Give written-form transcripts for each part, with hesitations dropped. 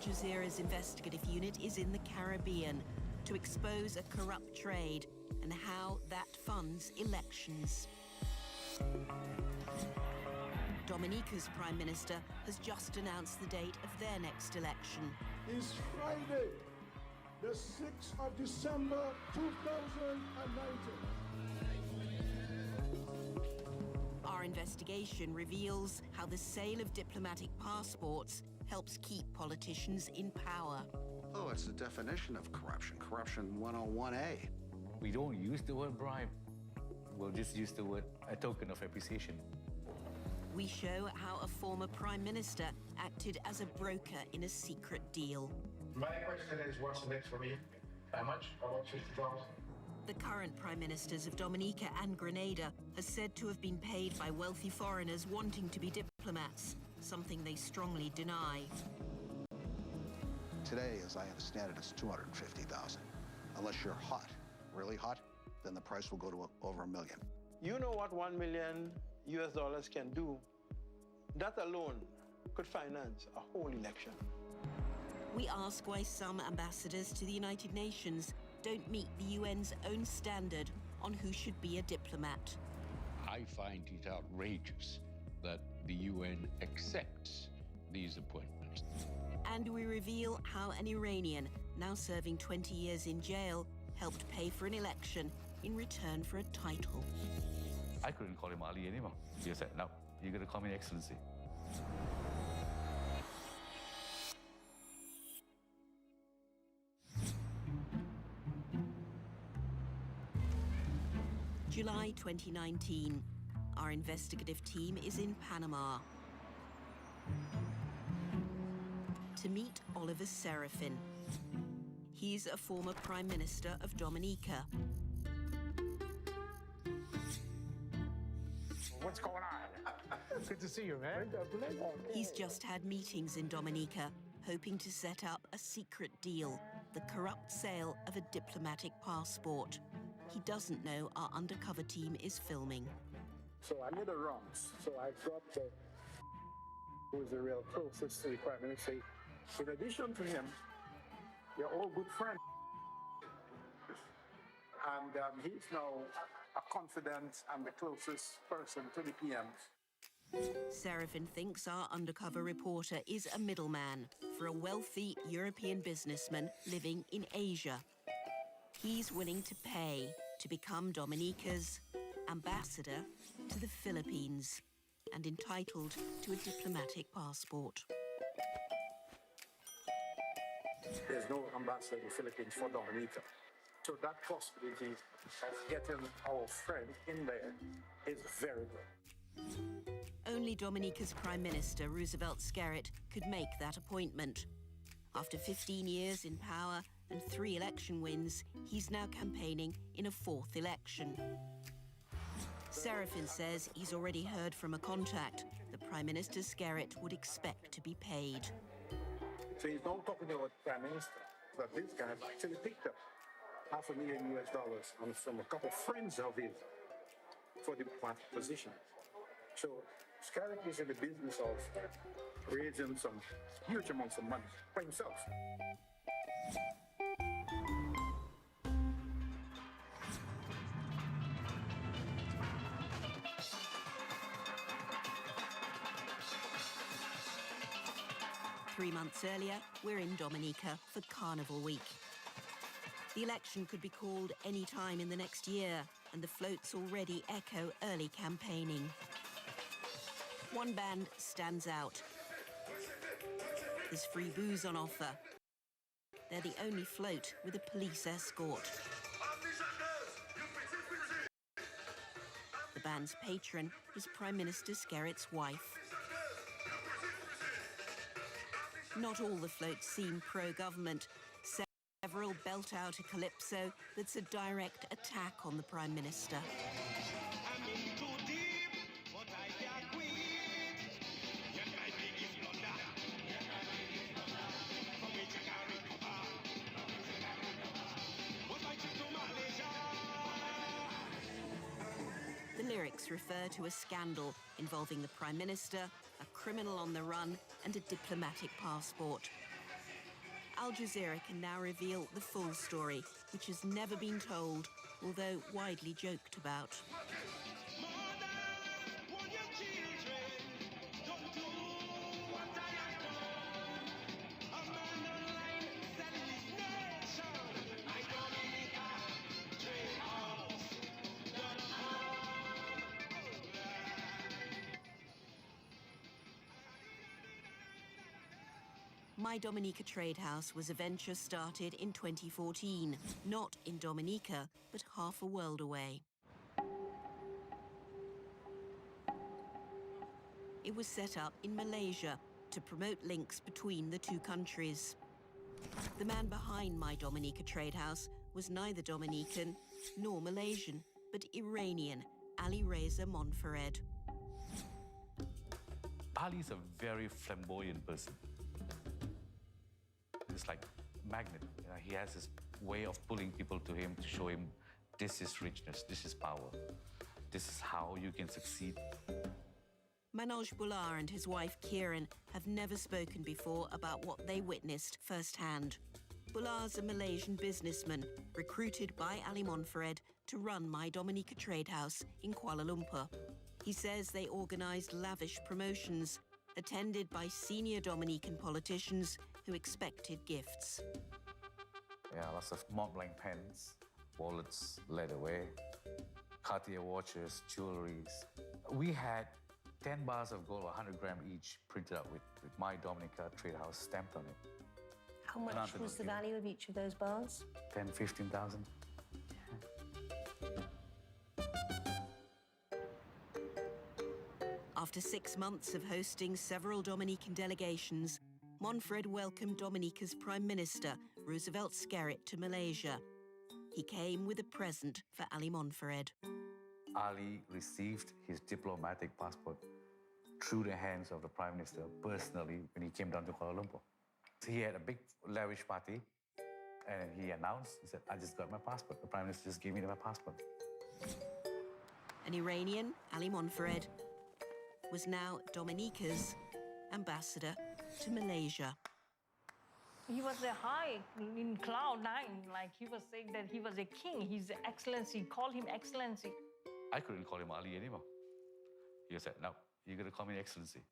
Jazeera's investigative unit is in the Caribbean to expose a corrupt trade and how that funds elections. Dominica's Prime Minister has just announced the date of their next election. It's Friday, the 6th of December, 2019. Our investigation reveals how the sale of diplomatic passports helps keep politicians in power. Oh, it's the definition of corruption. Corruption 101A. We don't use the word bribe. We'll just use the word a token of appreciation. We show how a former Prime Minister acted as a broker in a secret deal. My question is, what's next for me? How much? About 50,000? The current Prime Ministers of Dominica and Grenada are said to have been paid by wealthy foreigners wanting to be diplomats, something they strongly deny. Today, as I understand it, it's 250,000. Unless you're hot, really hot, then the price will go to over $1 million. You know what $1 million US can do? That alone could finance a whole election. We ask why some ambassadors to the United Nations don't meet the UN's own standard on who should be a diplomat. I find it outrageous that the UN accepts these appointments. And we reveal how an Iranian, now serving 20 years in jail, helped pay for an election in return for a title. I couldn't call him Ali anymore. He said, no, you're going to call me Excellency. July 2019. Our investigative team is in Panama to meet Oliver Serafin. He's a former Prime Minister of Dominica. What's going on? Good to see you, man. He's just had meetings in Dominica, hoping to set up a secret deal, the corrupt sale of a diplomatic passport. He doesn't know our undercover team is filming. So I made the rounds. So I got who is the real closest to the Prime Minister. In addition to him, they're all good friends. And he's now a confidant and the closest person to the PM. Serafin thinks our undercover reporter is a middleman for a wealthy European businessman living in Asia. He's willing to pay to become Dominica's ambassador to the Philippines and entitled to a diplomatic passport. There's no ambassador in the Philippines for Dominica. So that possibility of getting our friend in there is very good. Only Dominica's Prime Minister, Roosevelt Skerrit, could make that appointment. After 15 years in power and 3 election wins, he's now campaigning in a 4th election. Serafin says he's already heard from a contact that Prime Minister Skerrit would expect to be paid. So he's not talking about the Prime Minister, but this guy actually picked up $500,000 US and from a couple of friends of his for the diplomatic position. So Skerrit is in the business of raising some huge amounts of money for himself. Three months earlier, we're in Dominica for Carnival Week. The election could be called any time in the next year, and the floats already echo early campaigning. One band stands out. There's free booze on offer. They're the only float with a police escort. The band's patron is Prime Minister Skerrit's wife. Not all the floats seem pro-government. Several belt out a calypso that's a direct attack on the Prime Minister. The lyrics refer to a scandal involving the Prime Minister, a criminal on the run, and a diplomatic passport. Al Jazeera can now reveal the full story, which has never been told, although widely joked about. My Dominica Trade House was a venture started in 2014, not in Dominica, but half a world away. It was set up in Malaysia to promote links between the two countries. The man behind My Dominica Trade House was neither Dominican nor Malaysian, but Iranian, Ali Reza Monfared. Ali is a very flamboyant person. It's like a magnet. You know, he has this way of pulling people to him to show him this is richness, this is power, this is how you can succeed. Manoj Bular and his wife Kieran have never spoken before about what they witnessed firsthand. Bular's a Malaysian businessman recruited by Ali Monfared to run My Dominica Trade House in Kuala Lumpur. He says they organised lavish promotions, attended by senior Dominican politicians who expected gifts. Yeah, lots of Montblanc pens, wallets, leatherware, Cartier watches, jewelries. We had 10 bars of gold, 100 grams each, printed out with My Dominica Trade House stamped on it. How much was the value of each of those bars? 10, 15,000. After 6 months of hosting several Dominican delegations, Monfared welcomed Dominica's Prime Minister, Roosevelt Skerrit, to Malaysia. He came with a present for Ali Monfared. Ali received his diplomatic passport through the hands of the Prime Minister personally when he came down to Kuala Lumpur. He had a big lavish party and he announced, he said, I just got my passport. The Prime Minister just gave me my passport. An Iranian, Ali Monfared, was now Dominica's ambassador to Malaysia. He was a high in cloud nine, like he was saying that he was a king, His Excellency, call him Excellency. I couldn't call him Ali anymore. He said, no, you're going to call me Excellency.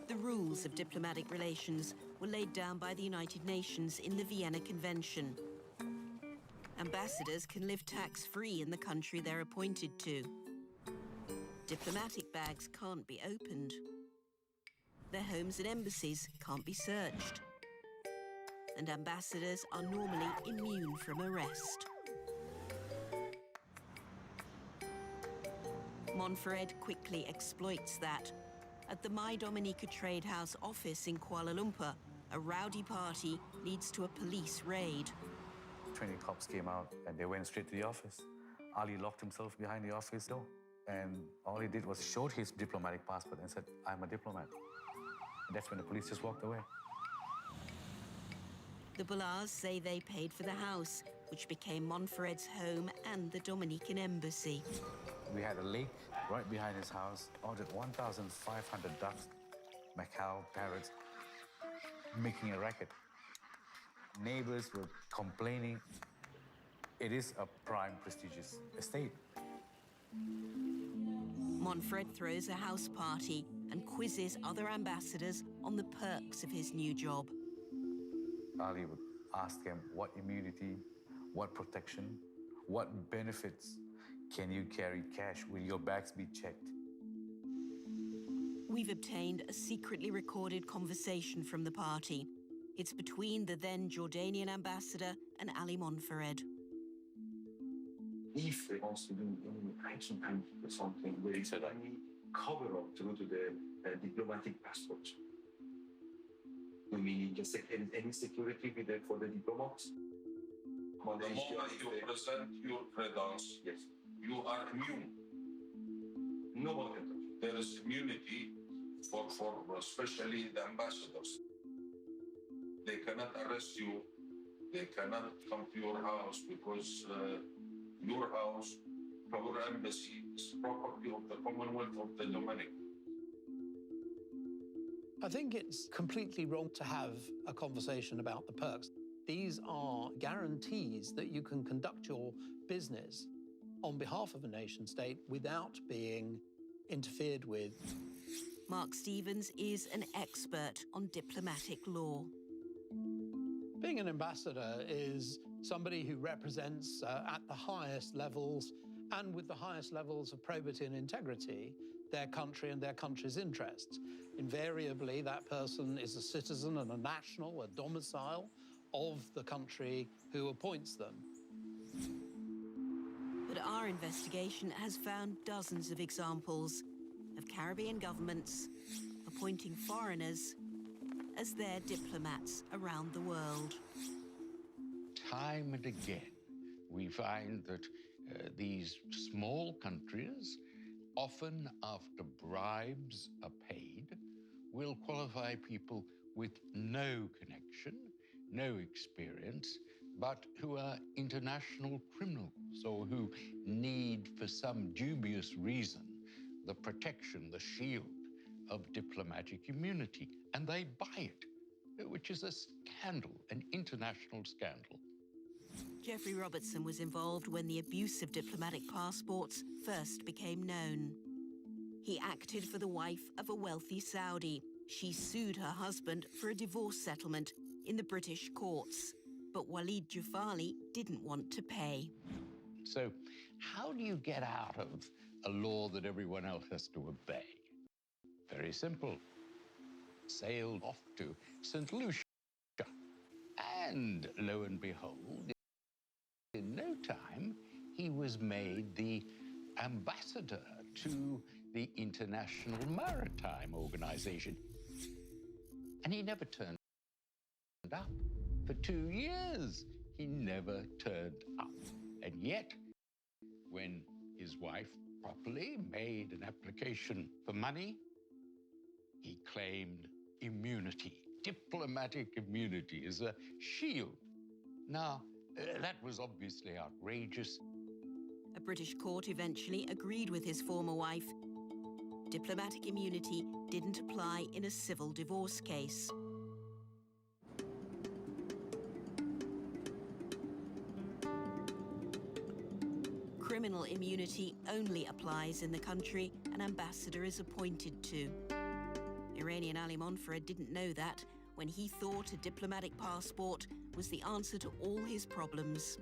The rules of diplomatic relations were laid down by the United Nations in the Vienna Convention. Ambassadors can live tax-free in the country they're appointed to. Diplomatic bags can't be opened. Their homes and embassies can't be searched. And ambassadors are normally immune from arrest. Monfared quickly exploits that. At the My Dominica Trade House office in Kuala Lumpur, a rowdy party leads to a police raid. 20 cops came out and they went straight to the office. Ali locked himself behind the office door. And all he did was showed his diplomatic passport and said, I'm a diplomat. And that's when the police just walked away. The Bulars say they paid for the house, which became Monfared's home and the Dominican embassy. We had a lake right behind his house, ordered 1,500 ducks, macaw, parrots, making a racket. Neighbors were complaining. It is a prime, prestigious estate. Monfared throws a house party and quizzes other ambassadors on the perks of his new job. Ali would ask him what immunity, what protection, what benefits can you carry cash? Will your bags be checked? We've obtained a secretly recorded conversation from the party. It's between the then Jordanian ambassador and Ali Monfared. If they wants to do any action plan or something, there is any cover up through to the diplomatic passport. Do we just any security with for the diplomats? The moment you present your credentials, yes, you are immune. No one can touch. There is immunity for especially the ambassadors. They cannot arrest you. They cannot come to your house because your house, our embassy, is property of the Commonwealth of the Dominican. I think it's completely wrong to have a conversation about the perks. These are guarantees that you can conduct your business on behalf of a nation state without being interfered with. Mark Stevens is an expert on diplomatic law. Being an ambassador is somebody who represents at the highest levels and with the highest levels of probity and integrity their country and their country's interests. Invariably, that person is a citizen and a national, a domicile of the country who appoints them. But our investigation has found dozens of examples of Caribbean governments appointing foreigners as their diplomats around the world. Time and again, we find that these small countries, often after bribes are paid, will qualify people with no connection, no experience, but who are international criminals or who need, for some dubious reason, the protection, the shield of diplomatic immunity. And they buy it, which is a scandal, an international scandal. Jeffrey Robertson was involved when the abuse of diplomatic passports first became known. He acted for the wife of a wealthy Saudi. She sued her husband for a divorce settlement in the British courts. But Walid Jufali didn't want to pay. So how do you get out of a law that everyone else has to obey? Very simple. Sailed off to St. Lucia. And lo and behold, in no time, he was made the ambassador to the International Maritime Organization. And he never turned up. For 2 years, he never turned up. And yet, when his wife properly made an application for money, he claimed immunity. Diplomatic immunity is a shield. Now, that was obviously outrageous. A British court eventually agreed with his former wife. Diplomatic immunity didn't apply in a civil divorce case. Criminal immunity only applies in the country an ambassador is appointed to. Iranian Ali Monfared didn't know that when he thought a diplomatic passport was the answer to all his problems.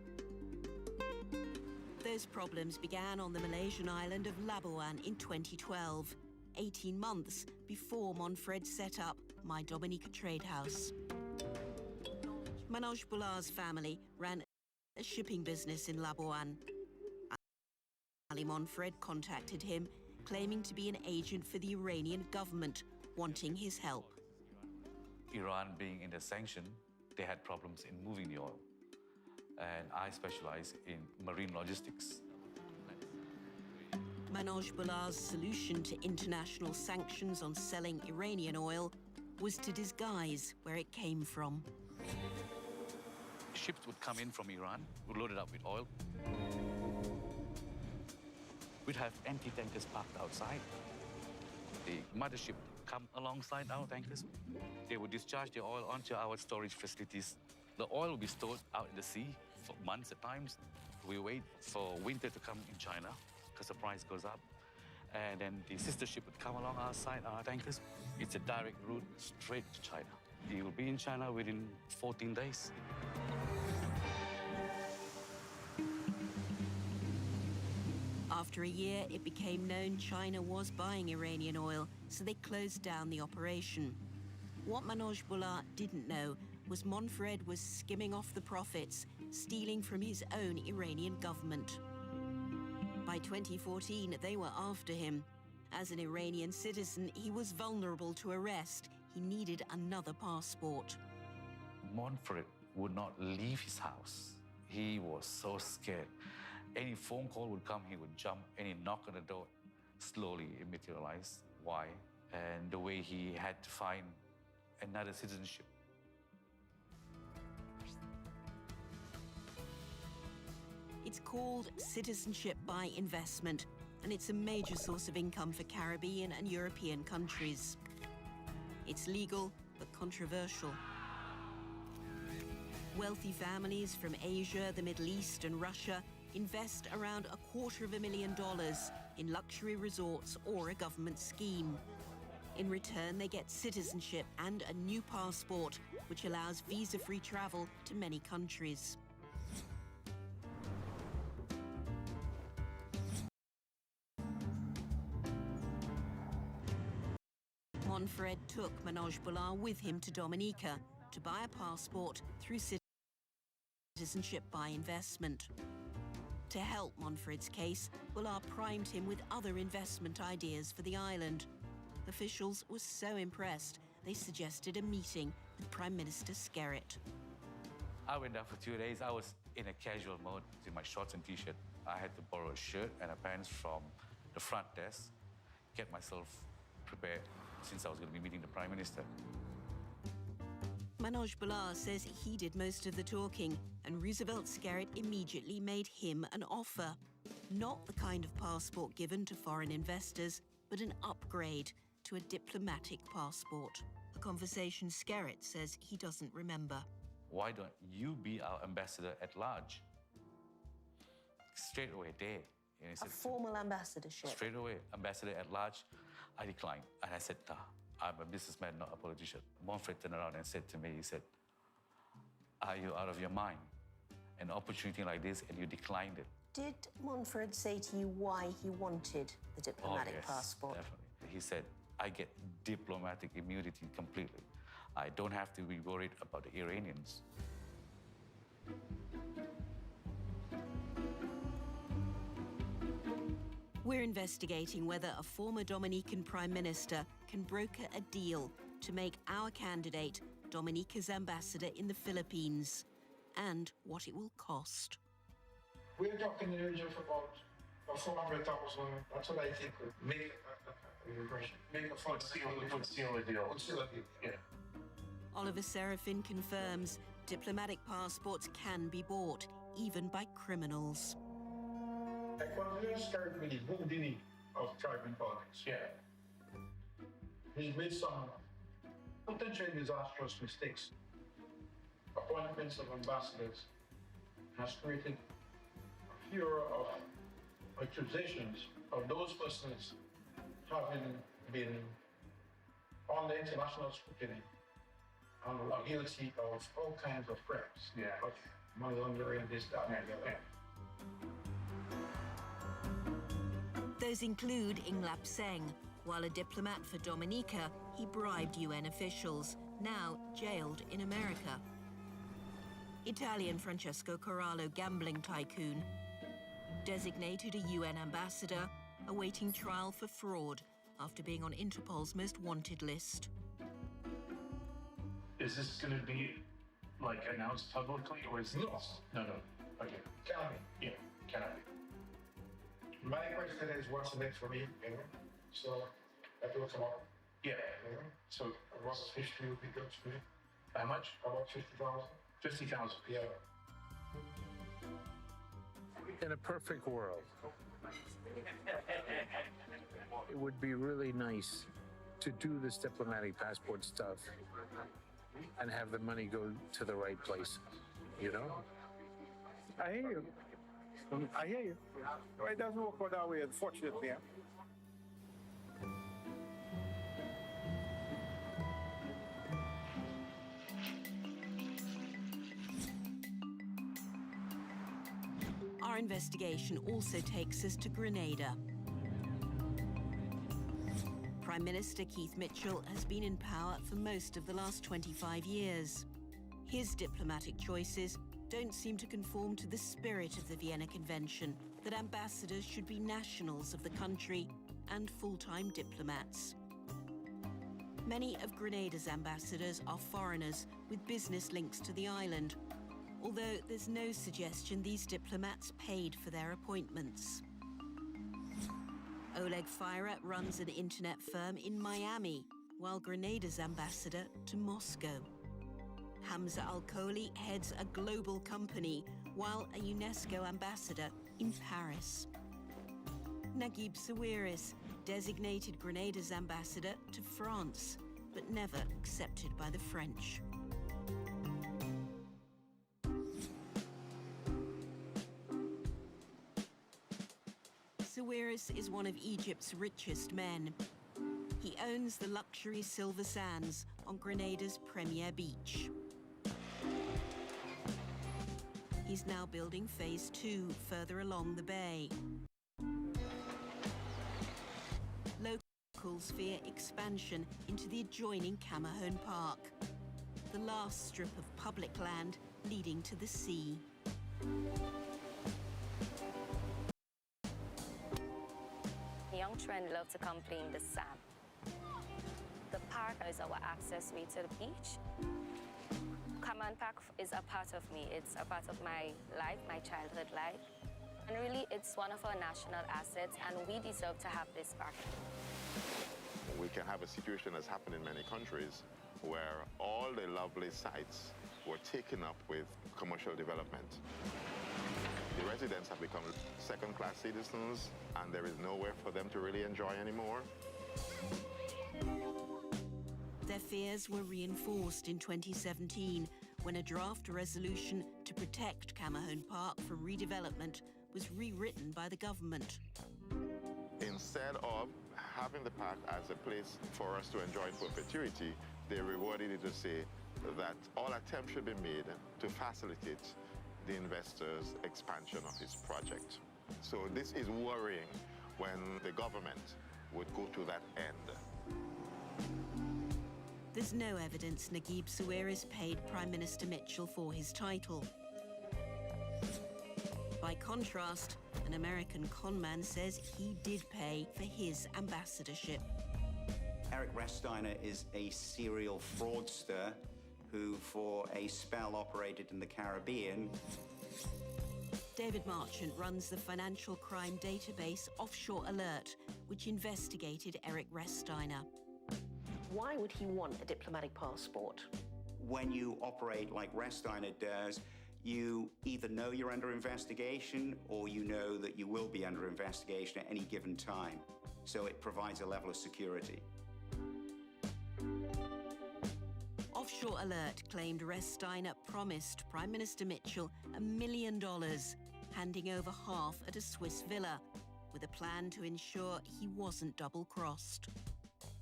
Those problems began on the Malaysian island of Labuan in 2012, 18 months before Monfared set up My Dominica Trade House. Manoj Bular's family ran a shipping business in Labuan. Ali Monfared contacted him, claiming to be an agent for the Iranian government, wanting his help. Iran being in the sanction, they had problems in moving the oil. And I specialize in marine logistics. Manoj Bular's solution to international sanctions on selling Iranian oil was to disguise where it came from. Ships would come in from Iran, would load it up with oil. We'd have empty tankers parked outside. The mothership would come alongside our tankers. They would discharge the oil onto our storage facilities. The oil would be stored out in the sea for months at times. We wait for winter to come in China because the price goes up. And then the sister ship would come along our side, our tankers. It's a direct route straight to China. You will be in China within 14 days. After a year, it became known China was buying Iranian oil, so they closed down the operation. What Manoj Bular didn't know was Monfared was skimming off the profits, stealing from his own Iranian government. By 2014, they were after him. As an Iranian citizen, he was vulnerable to arrest. He needed another passport. Monfared would not leave his house. He was so scared. Any phone call would come, he would jump. Any knock on the door, slowly it materialized. Why? And the way he had to find another citizenship. It's called citizenship by investment, and it's a major source of income for Caribbean and European countries. It's legal, but controversial. Wealthy families from Asia, the Middle East and Russia invest around $250,000 in luxury resorts or a government scheme. In return, they get citizenship and a new passport, which allows visa-free travel to many countries. Monfred took Manoj Bullar with him to Dominica to buy a passport through citizenship by investment. To help Monfred's case, Bullar primed him with other investment ideas for the island. Officials were so impressed, they suggested a meeting with Prime Minister Skerritt. I went down for 2 days. I was in a casual mode, in my shorts and T-shirt. I had to borrow a shirt and a pants from the front desk, get myself prepared since I was going to be meeting the Prime Minister. Manoj Bullar says he did most of the talking, and Roosevelt Skerritt immediately made him an offer. Not the kind of passport given to foreign investors, but an upgrade to a diplomatic passport. A conversation Skerritt says he doesn't remember. Why don't you be our ambassador at large? Straight away there. And he said, a formal ambassadorship? Straight away, ambassador at large. I declined. And I said, I'm a businessman, not a politician. Monfred turned around and said to me, he said, are you out of your mind? An opportunity like this and you declined it. Did Monfred say to you why he wanted the diplomatic passport? Definitely. He said, I get diplomatic immunity completely. I don't have to be worried about the Iranians. We're investigating whether a former Dominican Prime Minister can broker a deal to make our candidate Dominica's ambassador in the Philippines, and what it will cost. We're talking in the region of about 400,000. That's what I think would make a full seal a deal. Yeah. Oliver Serafin confirms diplomatic passports can be bought, even by criminals. I consider Skerritt to be the Houdini of tribal politics. Yeah. He's made some potentially disastrous mistakes. Appointments of ambassadors has created a furor of accusations of those persons having been on the international scrutiny and are guilty of all kinds of crimes. Yeah. Like money laundering, this, that, and the other. Those include Inglap Seng. While a diplomat for Dominica, he bribed UN officials, now jailed in America. Italian Francesco Corallo gambling tycoon, designated a UN ambassador, awaiting trial for fraud after being on Interpol's most wanted list. Is this going to be, like, announced publicly, or is this... No. Okay. Can be. Yeah, can I be? My question is, what's next for me? So that will come up. Yeah. So what's 50 would be good for me? How much? About 50,000. 50,000. Yeah. In a perfect world, it would be really nice to do this diplomatic passport stuff and have the money go to the right place, you know? I hear you. I hear you. It doesn't work out that way, unfortunately. Yeah? Our investigation also takes us to Grenada. Prime Minister Keith Mitchell has been in power for most of the last 25 years. His diplomatic choices don't seem to conform to the spirit of the Vienna Convention, that ambassadors should be nationals of the country and full-time diplomats. Many of Grenada's ambassadors are foreigners with business links to the island, although there's no suggestion these diplomats paid for their appointments. Oleg Feira runs an internet firm in Miami, while Grenada's ambassador to Moscow. Hamza Al-Kholi heads a global company, while a UNESCO ambassador in Paris. Naguib Sawiris designated Grenada's ambassador to France, but never accepted by the French. Sawiris is one of Egypt's richest men. He owns the luxury Silver Sands on Grenada's premier beach. He's now building phase 2 further along the bay. Locals fear expansion into the adjoining Camahone Park, the last strip of public land leading to the sea. Young children love to come play in the sand. The park is our access way to the beach. Camahone Park is a part of me. It's a part of my life, my childhood life. And really, it's one of our national assets, and we deserve to have this park. We can have a situation that's happened in many countries where all the lovely sites were taken up with commercial development. The residents have become second-class citizens, and there is nowhere for them to really enjoy anymore. Their fears were reinforced in 2017 when a draft resolution to protect Camahone Park from redevelopment was rewritten by the government. Instead of having the park as a place for us to enjoy in perpetuity, they rewarded it to say that all attempts should be made to facilitate the investor's expansion of his project. So this is worrying when the government would go to that end. There's no evidence Naguib Sawiris paid Prime Minister Mitchell for his title. By contrast, an American conman says he did pay for his ambassadorship. Eric Resteiner is a serial fraudster who, for a spell, operated in the Caribbean. David Marchant runs the financial crime database Offshore Alert, which investigated Eric Resteiner. Why would he want a diplomatic passport? When you operate like Resteiner does, you either know you're under investigation or you know that you will be under investigation at any given time. So it provides a level of security. Offshore Alert claimed Resteiner promised Prime Minister Mitchell $1 million, handing over half at a Swiss villa, with a plan to ensure he wasn't double-crossed.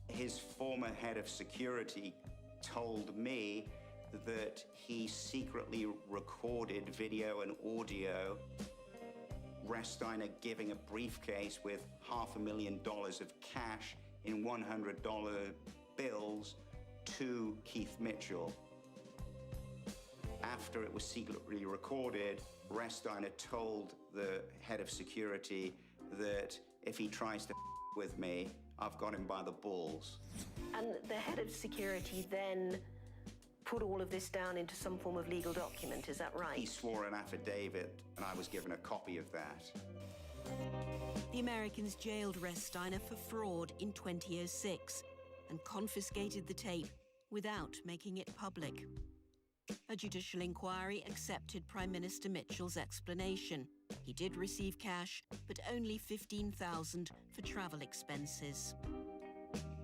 His former head of security told me that he secretly recorded video and audio, Resteiner giving a briefcase with $500,000 of cash in $100 bills to Keith Mitchell. After it was secretly recorded, Resteiner told the head of security that if he tries to with me, I've got him by the balls. And the head of security then put all of this down into some form of legal document, is that right? He swore an affidavit, and I was given a copy of that. The Americans jailed Resteiner for fraud in 2006 and confiscated the tape without making it public. A judicial inquiry accepted Prime Minister Mitchell's explanation. He did receive cash, but only $15,000 for travel expenses.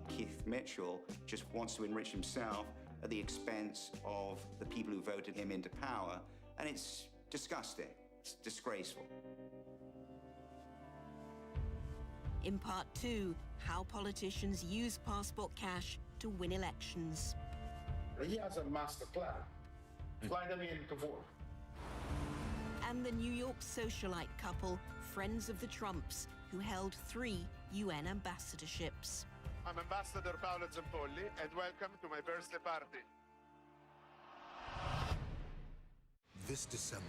Keith Mitchell just wants to enrich himself at the expense of the people who voted him into power, and it's disgusting. It's disgraceful. In part 2, how politicians use passport cash to win elections. He has a master plan. Fly them in to vote. And the New York socialite couple, friends of the Trumps, who held 3 UN ambassadorships. I'm Ambassador Paolo Zampolli, and welcome to my birthday party. This December,